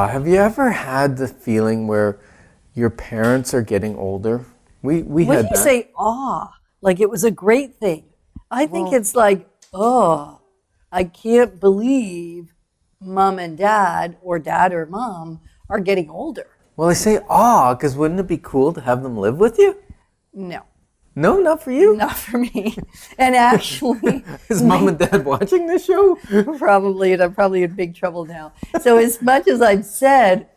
Have you ever had the feeling where your parents are getting older? We When had you that. say like it was a great thing, I think it's like, I can't believe mom and dad or mom are getting older. Well, I say because wouldn't it be cool to have them live with you? No, No, not for you. not for me. And actually, Is mom and dad watching this show? probably, and I'm probably in big trouble now. So as much as I've said,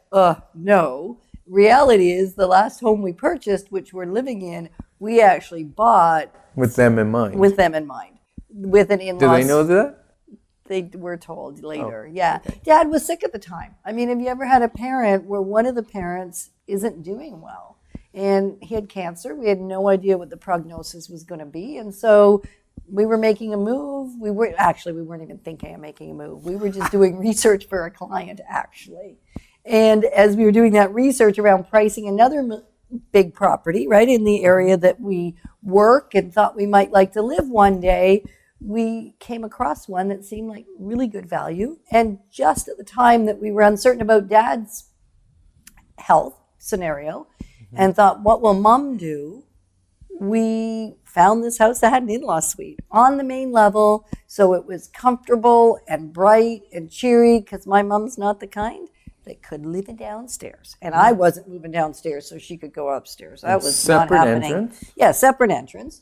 no, reality is the last home we purchased, which we're living in, we actually bought With them in mind. with them in mind, with an in-laws. Do they know that? They were told later. Yeah. Dad was sick at the time. I mean, have you ever had a parent where one of the parents isn't doing well? And he had cancer. We had no idea what the prognosis was going to be. And so we were making a move. We weren't even thinking of making a move. We were just doing research for a client, actually. And as we were doing that research around pricing another big property, right, in the area that we work and thought we might like to live one day, we came across one that seemed like really good value. And just at the time that we were uncertain about Dad's health scenario and thought, what will mom do? We found this house that had an in-law suite on the main level. So it was comfortable and bright and cheery because my mom's not the kind that could live in downstairs. And I wasn't moving downstairs so she could go upstairs. That was separate not happening. entrance? Yeah, separate entrance.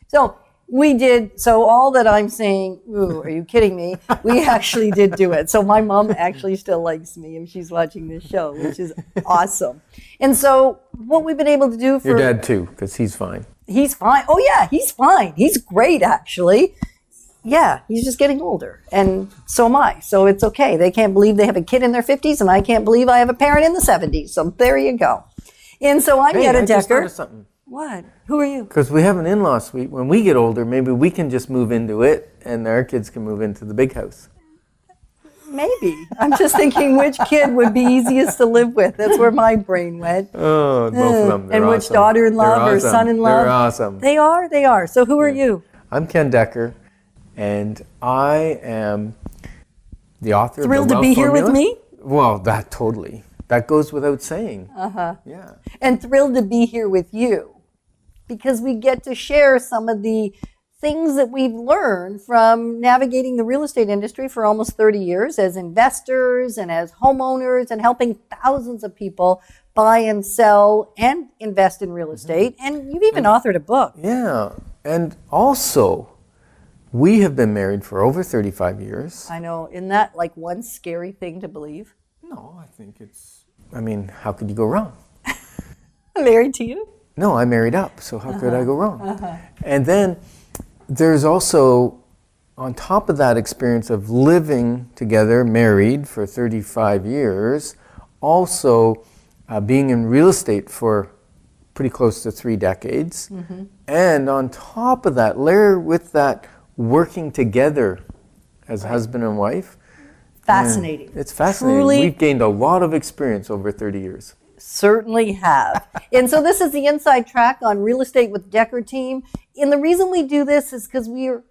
So we did, so all that I'm saying, ooh, are you kidding me? We actually did do it. So my mom actually still likes me if she's watching this show, which is awesome. And so what we've been able to do for... Your dad too, because he's fine. He's fine. Oh yeah, he's fine. He's great actually. Yeah, he's just getting older. And so am I. So it's okay. They can't believe they have a kid in their 50s and I can't believe I have a parent in the 70s. So there you go. And so I'm Yetta I just thought Decker. of something. What? Who are you? Because we have an in-law suite. When we get older, maybe we can just move into it and our kids can move into the big house. Maybe. I'm just thinking which kid would be easiest to live with. That's where my brain went. Oh, both of them. They're And which awesome. daughter-in-law They're or awesome. son-in-law? They're awesome. They are. So who are you? I'm Ken Decker, and I am the author Thrilled of the to Wealth be here with Formula. me? Well, that totally. That goes without saying. Yeah. And thrilled to be here with you because we get to share some of the things that we've learned from navigating the real estate industry for almost 30 years as investors and as homeowners and helping thousands of people buy and sell and invest in real estate. And you've even authored a book. Yeah. And also, we have been married for over 35 years. I know. Isn't that like one scary thing to believe? No, I think how could you go wrong? Married to you? No, I married up, so how could I go wrong? And then there's also, on top of that experience of living together, married for 35 years, also being in real estate for pretty close to 3 decades. And on top of that, layer with that, working together as husband and wife. Fascinating. It's fascinating. Truly. We've gained a lot of experience over 30 years. Certainly have. And so this is the inside track on Real Estate with Decker Team. And the reason we do this is because we are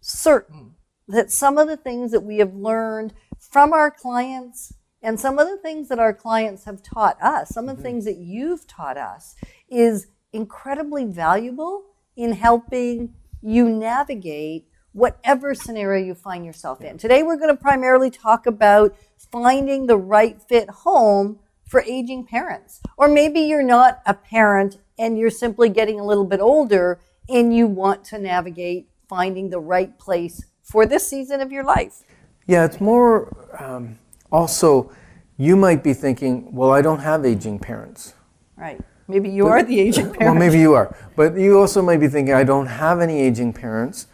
certain that some of the things that we have learned from our clients and some of the things that our clients have taught us, some of the things that you've taught us is incredibly valuable in helping you navigate whatever scenario you find yourself in. Today we're going to primarily talk about finding the right fit home for aging parents. Or maybe you're not a parent and you're simply getting a little bit older and you want to navigate finding the right place for this season of your life. Yeah, it's more, also, you might be thinking, well, I don't have aging parents. Right. Maybe you are the aging parent. Well, maybe you are. But you also might be thinking, I don't have any aging parents.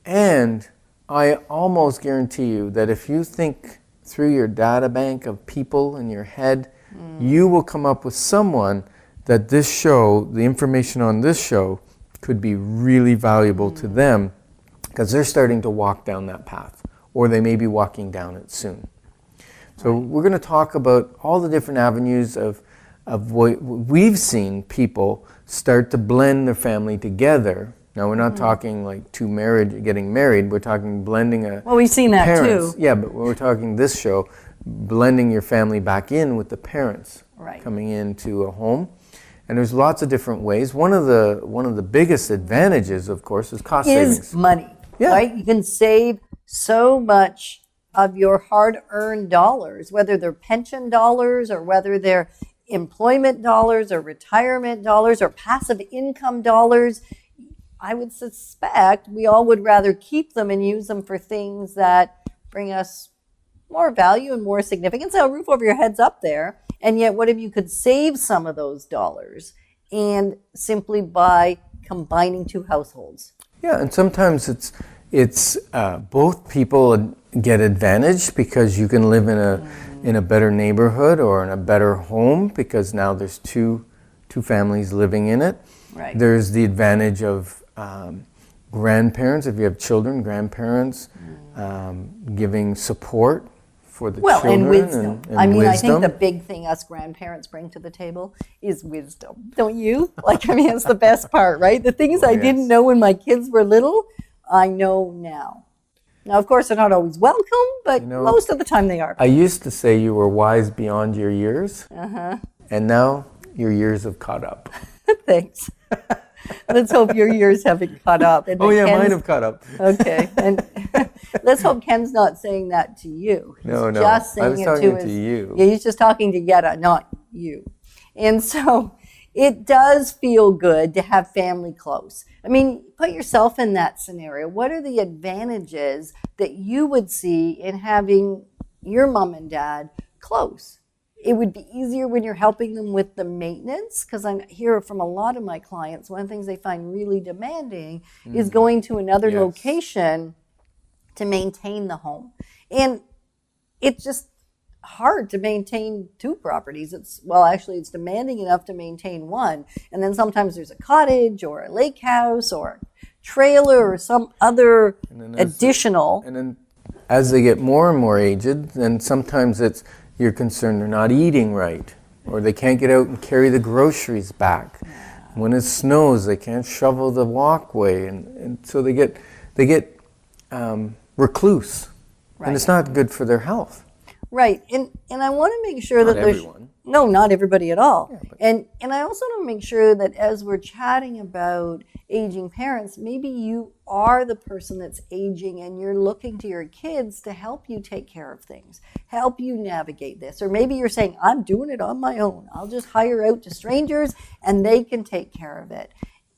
And I almost guarantee you that if you think through your data bank of people in your head, you will come up with someone that this show, the information on this show, could be really valuable to them because they're starting to walk down that path, or they may be walking down it soon. So we're going to talk about all the different avenues of what we've seen people start to blend their family together. Now, we're not talking like getting married. We're talking blending Well, we've seen that parents. too. Yeah, but we're talking this show, blending your family back in with the parents Right. coming into a home. And there's lots of different ways. One of the biggest advantages, of course, is cost Is savings. money, Yeah. right? You can save so much of your hard-earned dollars, whether they're pension dollars or whether they're employment dollars or retirement dollars or passive income dollars. I would suspect we all would rather keep them and use them for things that bring us more value and more significance. A roof over your head's up there. And yet, what if you could save some of those dollars and simply by combining two households? Yeah, and sometimes it's both people get advantage because you can live in a better neighborhood or in a better home because now there's two families living in it. Right. There's the advantage of grandparents, if you have children, grandparents giving support for the children. And wisdom. And I wisdom. I think the big thing us grandparents bring to the table is wisdom. Don't you? That's the best part, right? The things I didn't know when my kids were little, I know now. Now, of course, they're not always welcome, but most of the time they are. I used to say you were wise beyond your years, and now your years have caught up. Thanks. Let's hope your years haven't caught up. And Mine have caught up. Okay, and let's hope Ken's not saying that to you. He's No, just saying I was it talking to to you. Yeah, he's just talking to Yetta, not you. And so it does feel good to have family close. Put yourself in that scenario. What are the advantages that you would see in having your mom and dad close? It would be easier when you're helping them with the maintenance, because I hear from a lot of my clients, one of the things they find really demanding is going to another location to maintain the home. And it's just hard to maintain two properties. It's demanding enough to maintain one. And then sometimes there's a cottage or a lake house or a trailer or some other additional. And then as they get more and more aged, then sometimes you're concerned they're not eating right, or they can't get out and carry the groceries back. When it snows, they can't shovel the walkway, and so they get recluse, and it's not good for their health. Right, and I want to make sure Not that there's everyone. no, not everybody at all. Yeah, and I also want to make sure that as we're chatting about aging parents, maybe you are the person that's aging and you're looking to your kids to help you take care of things, help you navigate this. Or maybe you're saying, I'm doing it on my own. I'll just hire out to strangers and they can take care of it.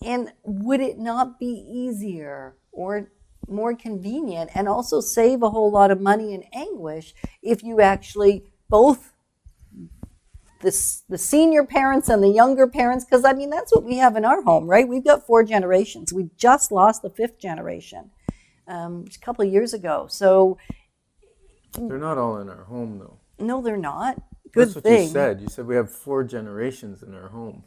And would it not be easier or more convenient and also save a whole lot of money and anguish if you actually both the senior parents and the younger parents, because that's what we have in our home, right? We've got 4 generations. We just lost the 5th generation a couple of years ago. So they're not all in our home, though. no, they're not. Good That's what thing. you said. You said we have 4 generations in our home.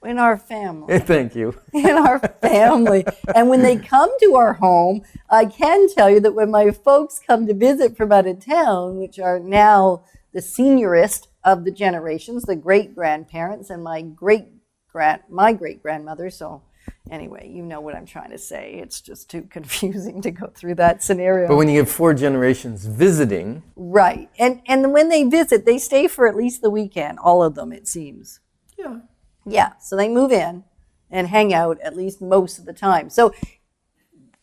In our family. Thank you. In our family. And when they come to our home, I can tell you that when my folks come to visit from out of town, which are now the seniorest of the generations, the great-grandparents and my great-grandmother. So anyway, you know what I'm trying to say. It's just too confusing to go through that scenario. But when you have 4 generations visiting. Right. And when they visit, they stay for at least the weekend, all of them, it seems. Yeah. Yeah, so they move in and hang out at least most of the time. So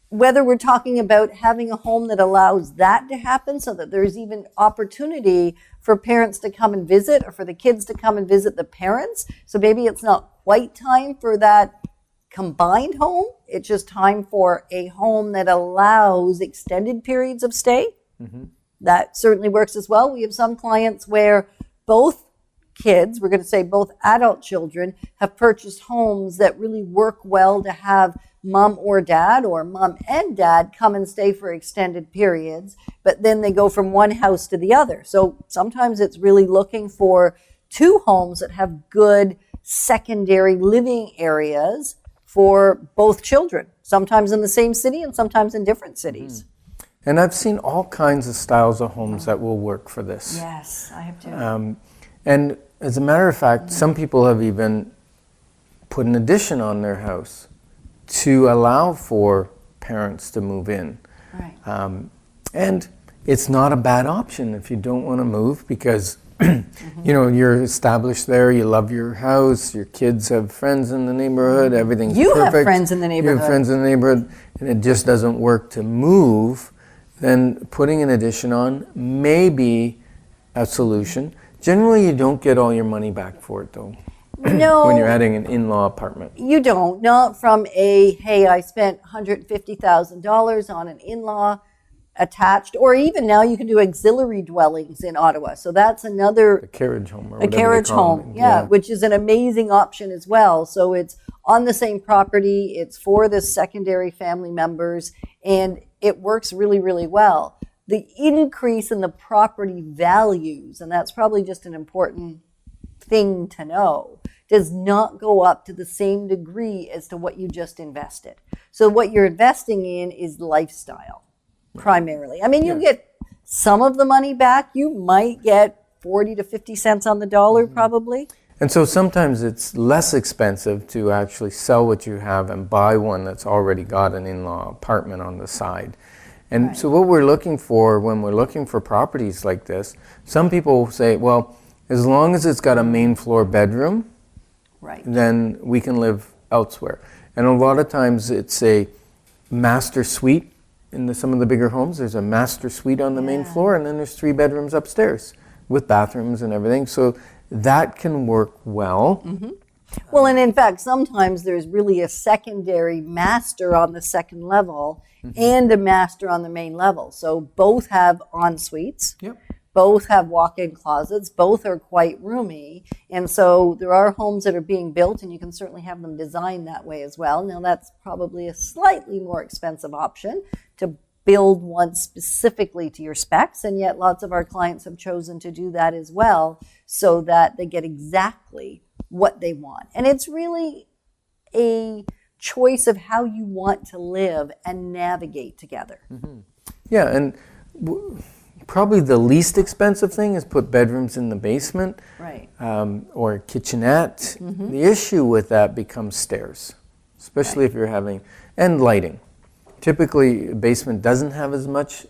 whether we're talking about having a home that allows that to happen so that there's even opportunity for parents to come and visit or for the kids to come and visit the parents. So maybe it's not quite time for that combined home. It's just time for a home that allows extended periods of stay. Mm-hmm. That certainly works as well. We have some clients where both kids, we're going to say both adult children, have purchased homes that really work well to have mom or dad or mom and dad come and stay for extended periods, but then they go from one house to the other. So sometimes it's really looking for 2 homes that have good secondary living areas for both children, sometimes in the same city and sometimes in different cities. And I've seen all kinds of styles of homes that will work for this. Yes, I have too. And as a matter of fact, some people have even put an addition on their house to allow for parents to move in. Right. And it's not a bad option if you don't want to move because you're established there, you love your house, your kids have friends in the neighborhood, everything's You perfect. have friends in the You neighborhood. have friends in the neighborhood, and it just doesn't work to move, then putting an addition on may be a solution. Generally, you don't get all your money back for it, though. No. When you're adding an in-law apartment. You don't. Not from hey, I spent $150,000 on an in-law attached, or even now you can do auxiliary dwellings in Ottawa. So that's another A carriage home or a whatever carriage they call home, them. yeah, which is an amazing option as well. So it's on the same property, it's for the secondary family members, and it works really, really well. The increase in the property values, and that's probably just an important thing to know, does not go up to the same degree as to what you just invested. So what you're investing in is lifestyle, primarily. I mean, you'll get some of the money back. You might get 40 to 50 cents on the dollar, probably. And so sometimes it's less expensive to actually sell what you have and buy one that's already got an in-law apartment on the side. And so what we're looking for when we're looking for properties like this, some people say, well, as long as it's got a main floor bedroom, then we can live elsewhere. And a lot of times it's a master suite in some of the bigger homes. There's a master suite on the main floor, and then there's 3 bedrooms upstairs with bathrooms and everything. So that can work well. Well, and in fact, sometimes there's really a secondary master on the second level and a master on the main level. So both have en suites. Both have walk-in closets. Both are quite roomy. And so there are homes that are being built, and you can certainly have them designed that way as well. Now, that's probably a slightly more expensive option to build one specifically to your specs, and yet lots of our clients have chosen to do that as well so that they get exactly what they want. And it's really a choice of how you want to live and navigate together. Yeah, and probably the least expensive thing is put bedrooms in the basement, or kitchenette. The issue with that becomes stairs, especially if you're having, and lighting. Typically, a basement doesn't have as much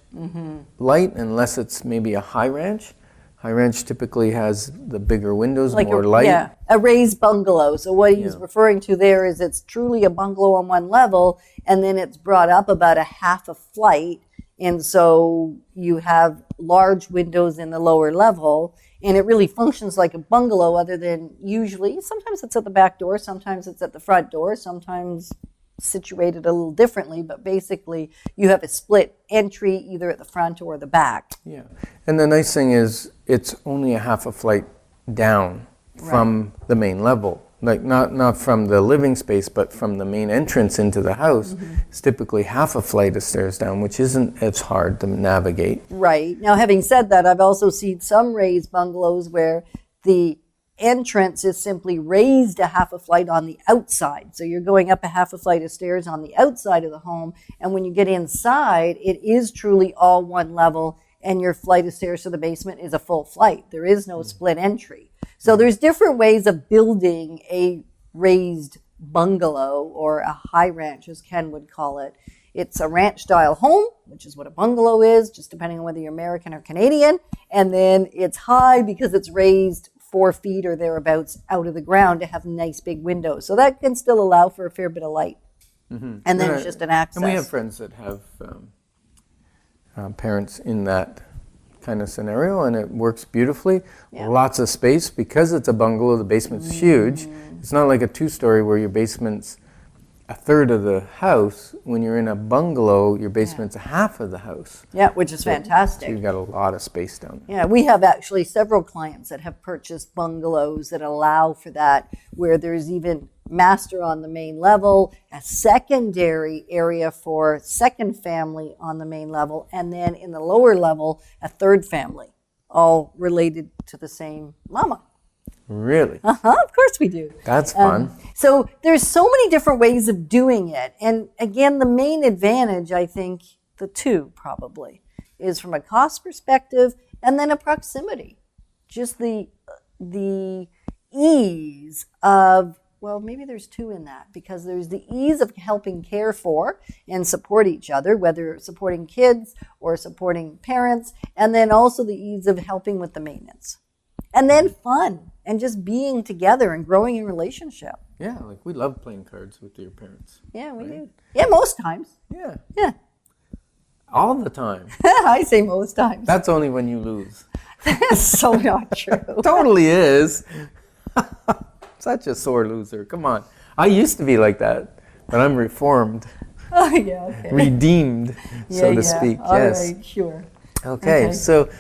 light unless it's maybe a high ranch. High ranch typically has the bigger windows, Like more light. Yeah, a raised bungalow. So what he's referring to there is it's truly a bungalow on one level, and then it's brought up about a half a flight. And so you have large windows in the lower level, and it really functions like a bungalow other than usually, sometimes it's at the back door, sometimes it's at the front door, sometimes situated a little differently, but basically you have a split entry either at the front or the back. Yeah, and the nice thing is it's only a half a flight down from the main level. Like not from the living space, but from the main entrance into the house. It's typically half a flight of stairs down, which isn't as hard to navigate. Right. Now, having said that, I've also seen some raised bungalows where the entrance is simply raised a half a flight on the outside. So you're going up a half a flight of stairs on the outside of the home, and when you get inside, it is truly all one level, and your flight of stairs to the basement is a full flight. There is no split entry. So there's different ways of building a raised bungalow, or a high ranch, as Ken would call it. It's a ranch-style home, which is what a bungalow is, just depending on whether you're American or Canadian. And then it's high because it's raised 4 feet or thereabouts out of the ground to have nice big windows. So that can still allow for a fair bit of light. And then it's just an access. And we have friends that have parents in that kind of scenario, and it works beautifully. Lots of space. Because it's a bungalow, the basement's huge. It's not like a 2-story where your basement's a third of the house. When you're in a bungalow, your basement's a half of the house. Yeah, which is fantastic. So you've got a lot of space down there. Yeah, we have actually several clients that have purchased bungalows that allow for that, where there's even master on the main level, a secondary area for second family on the main level, and then in the lower level, a third family, all related to the same mama. Really? Of course we do. That's fun. So there's so many different ways of doing it. And again, the main advantage, I think, the two probably, is from a cost perspective and then a proximity. Just the ease of Well, maybe there's two in that, because there's the ease of helping care for and support each other, whether supporting kids or supporting parents, and then also the ease of helping with the maintenance. And then fun and just being together and growing in relationship. Yeah, like we love playing cards with your parents. Yeah, we do. Yeah, most times. Yeah. Yeah. All the time. I say most times. That's only when you lose. That's so not true. Totally is. Such a sore loser. Come on. I used to be like that, but I'm reformed. Oh, yeah, okay. Redeemed, so to speak. All yes. right, sure. Okay. So,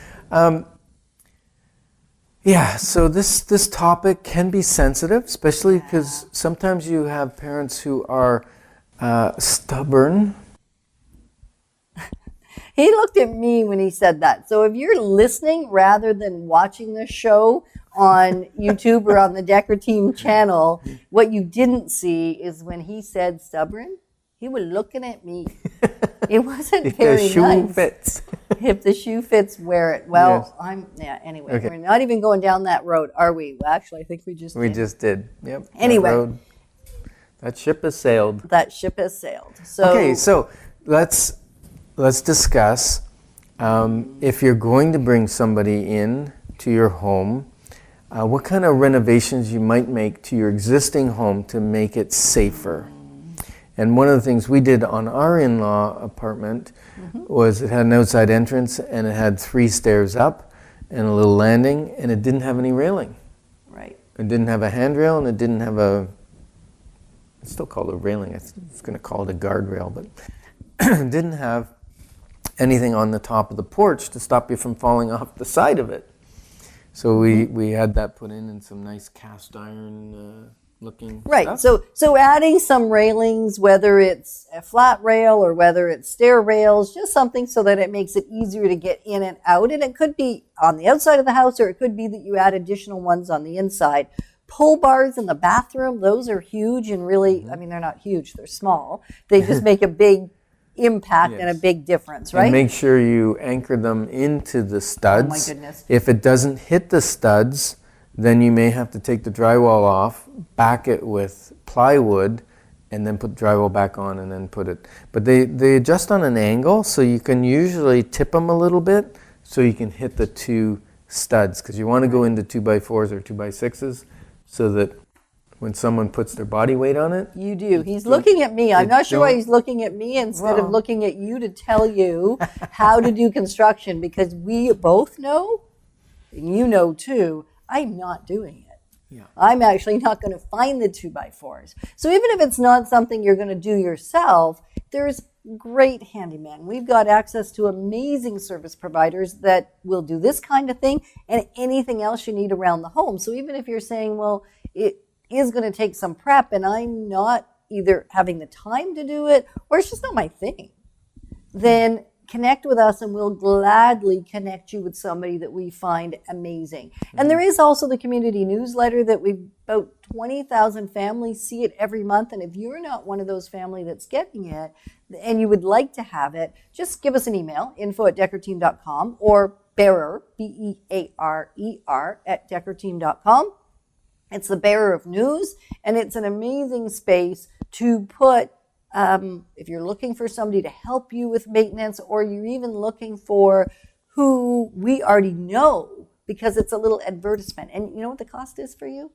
so this topic can be sensitive, especially because sometimes you have parents who are stubborn. He looked at me when he said that. So if you're listening rather than watching the show on YouTube or on the Decker Team channel, what you didn't see is when he said stubborn, he was looking at me. It wasn't If very the shoe nice. fits. If the shoe fits, wear it. Well, Yes. Anyway, Okay. we're not even going down that road, are we? Well, actually, I think we just We did. just did. Yep. Anyway. That ship has sailed. That ship has sailed. So, Okay, so let's discuss if you're going to bring somebody in to your home, what kind of renovations you might make to your existing home to make it safer. And one of the things we did on our in-law apartment was it had an outside entrance and it had 3 stairs up and a little landing, and it didn't have any railing. right. It didn't have a handrail, and it didn't have it's still called a railing. I was going to call it a guardrail, but it didn't have anything on the top of the porch to stop you from falling off the side of it. So we had that put in some nice cast iron looking Right. stuff. So adding some railings, whether it's a flat rail or whether it's stair rails, just something so that it makes it easier to get in and out. And it could be on the outside of the house, or it could be that you add additional ones on the inside. Pull bars in the bathroom, those are huge and really, I mean, they're not huge, they're small. They just make a big impact and a Yes. big difference, right? And make sure you anchor them into the studs. Oh my goodness. If it doesn't hit the studs, then you may have to take the drywall off, back it with plywood, and then put drywall back on and then put it. But they adjust on an angle, so you can usually tip them a little bit so you can hit the 2 studs, because you want to go into 2x4s or 2x6s so that when someone puts their body weight on it. You do. He's looking at me. I'm not sure why don't- he's looking at me instead of Well. looking at you to tell you how to do construction, because we both know, and you know too, I'm not doing it. Yeah. I'm actually not going to find the 2x4s. So even if it's not something you're going to do yourself, there's great handymen. We've got access to amazing service providers that will do this kind of thing and anything else you need around the home. So even if you're saying, well, it is going to take some prep and I'm not either having the time to do it or it's just not my thing, then connect with us and we'll gladly connect you with somebody that we find amazing. And there is also the community newsletter that about 20,000 families see it every month. And if you're not one of those family that's getting it and you would like to have it, just give us an email, info@deckerteam.com, or bearer, BEARER, at deckerteam.com. It's the bearer of news, and it's an amazing space to put if you're looking for somebody to help you with maintenance, or you're even looking for who we already know, because it's a little advertisement. And you know what the cost is for you?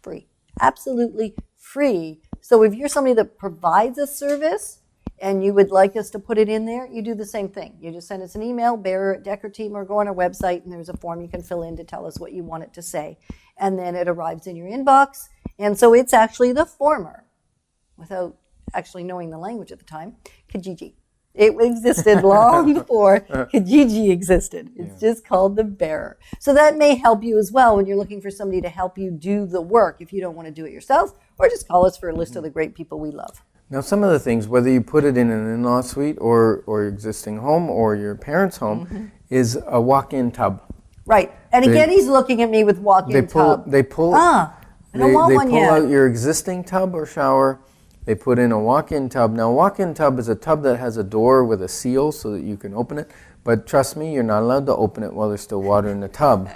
Free. Absolutely free. So if you're somebody that provides a service and you would like us to put it in there, you do the same thing. You just send us an email, bearer@deckerteam, or go on our website, and there's a form you can fill in to tell us what you want it to say. And then it arrives in your inbox. And so it's actually the former, without actually knowing the language at the time, Kijiji. It existed long before Kijiji existed. It's just called the bearer. So that may help you as well when you're looking for somebody to help you do the work if you don't want to do it yourself, or just call us for a list of the great people we love. Now, some of the things, whether you put it in an in-law suite or your existing home or your parents' home, is a walk-in tub. Right. And again, he's looking at me with walk-in tub. They pull. I don't want one They pull yet. out your existing tub or shower. They put in a walk-in tub. Now, a walk-in tub is a tub that has a door with a seal so that you can open it. But trust me, you're not allowed to open it while there's still water in the tub.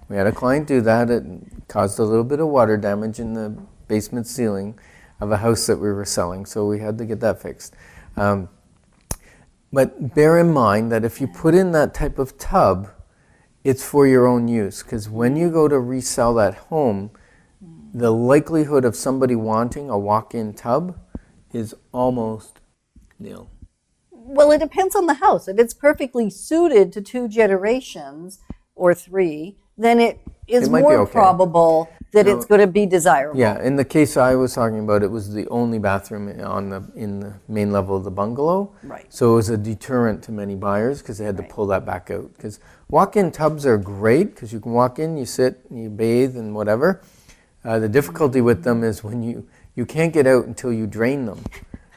We had a client do that. It caused a little bit of water damage in the basement ceiling of a house that we were selling, so we had to get that fixed. But bear in mind that if you put in that type of tub, it's for your own use, because when you go to resell that home, the likelihood of somebody wanting a walk-in tub is almost nil. Well, it depends on the house. If it's perfectly suited to 2 generations or 3, then it is might be more okay. probable that it's going to be desirable. Yeah, in the case I was talking about, it was the only bathroom in the main level of the bungalow. Right. So it was a deterrent to many buyers because they had to pull that back out. Because walk-in tubs are great because you can walk in, you sit, you bathe and whatever. The difficulty with them is when you can't get out until you drain them.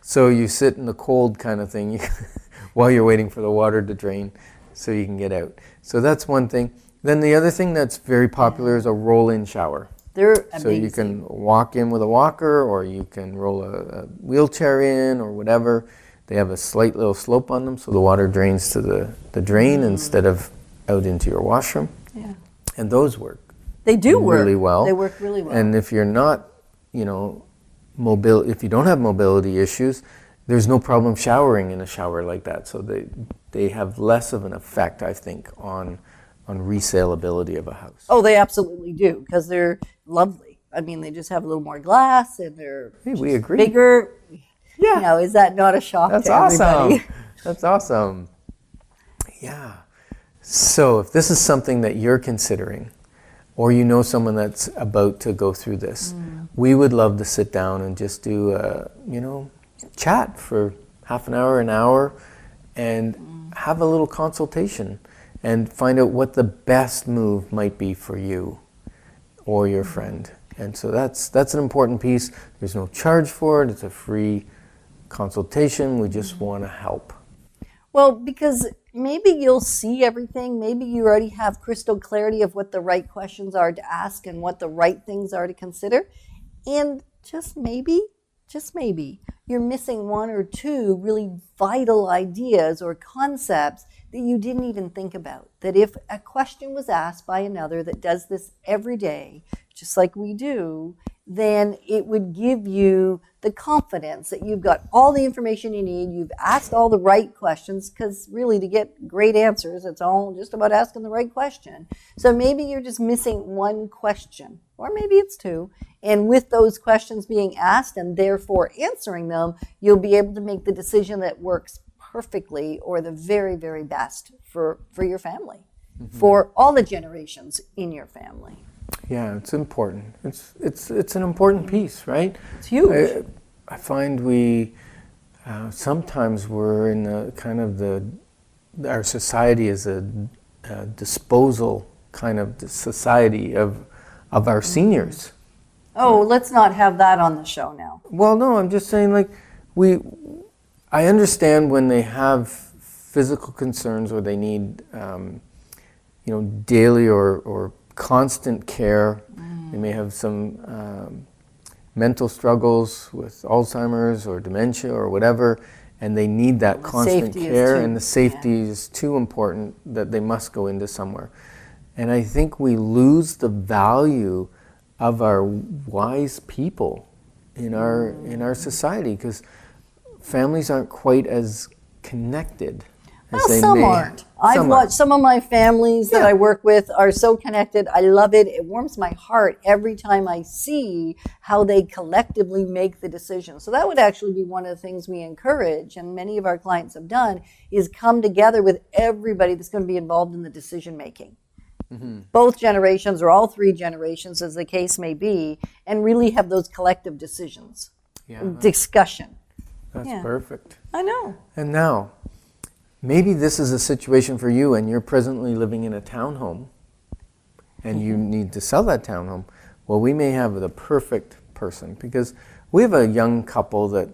So you sit in the cold kind of thing while you're waiting for the water to drain so you can get out. So that's one thing. Then the other thing that's very popular is a roll-in shower. They're amazing. So you can walk in with a walker, or you can roll a wheelchair in or whatever. They have a slight little slope on them so the water drains to the drain instead of out into your washroom. Yeah. And those work. They do work really well. They work really well. And if you're not, if you don't have mobility issues, there's no problem showering in a shower like that. So they have less of an effect, I think, on resaleability of a house. Oh, they absolutely do, because they're lovely. I mean, they just have a little more glass, and they're We agree. bigger. Yeah. Is that not a shock That's to everybody? awesome. That's awesome. Yeah. So if this is something that you're considering, or you know someone that's about to go through this, we would love to sit down and just do chat for half an hour, and have a little consultation and find out what the best move might be for you or your friend. And so that's an important piece. There's no charge for it. It's a free consultation. We just want to help. Well, because maybe you'll see everything. Maybe you already have crystal clarity of what the right questions are to ask and what the right things are to consider. And just maybe, you're missing 1 or 2 really vital ideas or concepts that you didn't even think about. That if a question was asked by another that does this every day, just like we do, then it would give you the confidence that you've got all the information you need, you've asked all the right questions, because really to get great answers, it's all just about asking the right question. So maybe you're just missing 1 question, or maybe it's 2, and with those questions being asked and therefore answering them, you'll be able to make the decision that works perfectly or the very, very best for your family, for all the generations in your family. Yeah, it's important. It's an important piece, right? It's huge. I find we sometimes we're in a kind of our society is a disposal kind of society of our seniors. Oh, let's not have that on the show now. Well, no, I'm just saying, like, I understand when they have physical concerns or they need, daily or constant care. They may have some mental struggles with Alzheimer's or dementia or whatever, and they need that constant care, and the safety is too important that they must go into somewhere. And I think we lose the value of our wise people in our society, because families aren't quite as connected as they some may. aren't. I've watched some of my families that I work with are so connected. I love it. It warms my heart every time I see how they collectively make the decision. So that would actually be one of the things we encourage, and many of our clients have done, is come together with everybody that's going to be involved in the decision making. Both generations, or all 3 generations, as the case may be, and really have those collective decisions, discussion. That's perfect. I know. And now, maybe this is a situation for you, and you're presently living in a townhome, and you need to sell that townhome. Well, we may have the perfect person, because we have a young couple that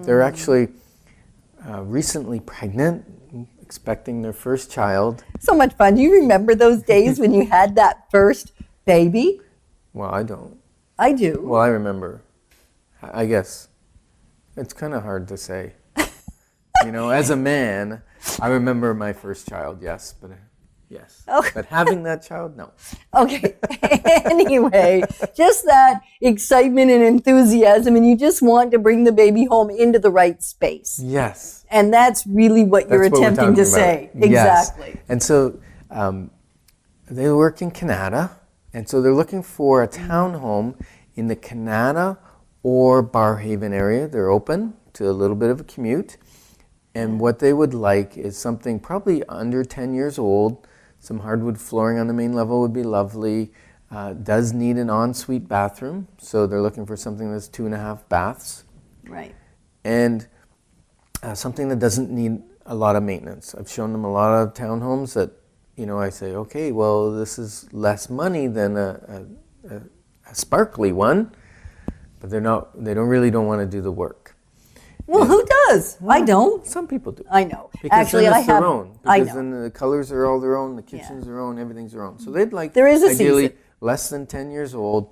they're actually recently pregnant, expecting their first child. So much fun. Do you remember those days when you had that first baby? Well, I don't. I do. Well, I remember. I guess. It's kind of hard to say. As a man, I remember my first child, yes, but Yes. Oh. But having that child, no. Okay. Anyway, just that excitement and enthusiasm, and you just want to bring the baby home into the right space. Yes. And that's really what you're That's what we're attempting to talking say. about. Yes. Exactly. And so they work in Canada, and so they're looking for a townhome in the Canada or Barrhaven area. They're open to a little bit of a commute. And what they would like is something probably under 10 years old. Some hardwood flooring on the main level would be lovely. Does need an ensuite bathroom, so they're looking for something that's 2.5 baths. Right. And something that doesn't need a lot of maintenance. I've shown them a lot of townhomes that, I say, okay, well, this is less money than a sparkly one, but they don't want to do the work. Well, who does? I don't. Some people do. I know. Because Actually, then I it's have. their own. I Because know. then the colors are all their own, the kitchen's their own, everything's their own. So they'd like, There is a ideally, season. less than 10 years old.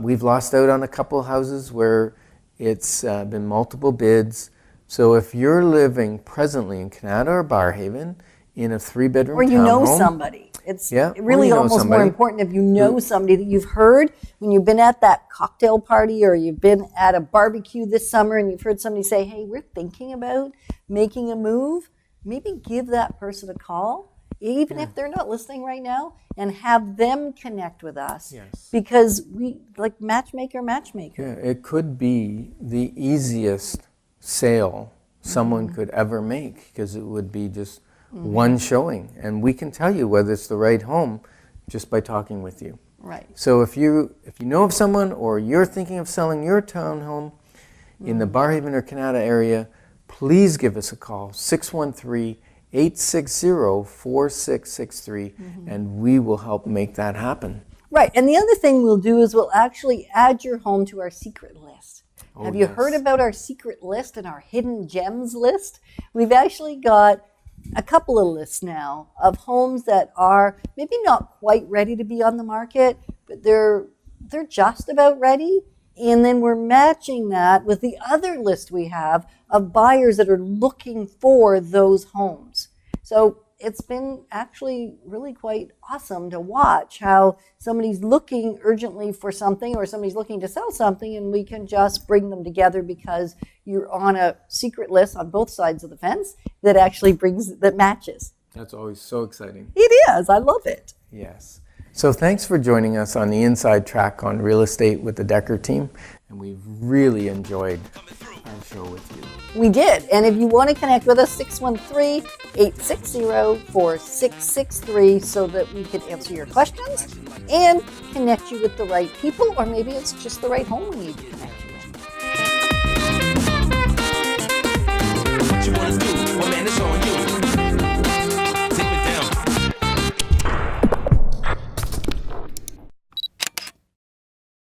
We've lost out on a couple houses where it's been multiple bids. So if you're living presently in Canada or Barrhaven in a 3-bedroom Or you know townhome, somebody. It's Yeah, or really you know almost more somebody important if you know somebody that you've heard when you've been at that cocktail party or you've been at a barbecue this summer and you've heard somebody say, hey, we're thinking about making a move. Maybe give that person a call, even if they're not listening right now, and have them connect with us. Yes. Because we, like matchmaker. Yeah, it could be the easiest sale someone could ever make, because it would be just one showing, and we can tell you whether it's the right home just by talking with you. Right. So if you know of someone, or you're thinking of selling your townhome in the Barrhaven or Canada area, please give us a call, 613-860-4663, and we will help make that happen. Right. And the other thing we'll do is we'll actually add your home to our secret list. Have you heard about our secret list and our hidden gems list? We've actually got a couple of lists now of homes that are maybe not quite ready to be on the market, but they're just about ready. And then we're matching that with the other list we have of buyers that are looking for those homes. So it's been actually really quite awesome to watch how somebody's looking urgently for something, or somebody's looking to sell something, and we can just bring them together because you're on a secret list on both sides of the fence that actually that matches. That's always so exciting. It is. I love it. Yes. So thanks for joining us on the Inside Track on Real Estate with the Decker team, and we've really enjoyed our show with you. We did. And if you want to connect with us, 613-860-4663, so that we can answer your questions and connect you with the right people, or maybe it's just the right home we need.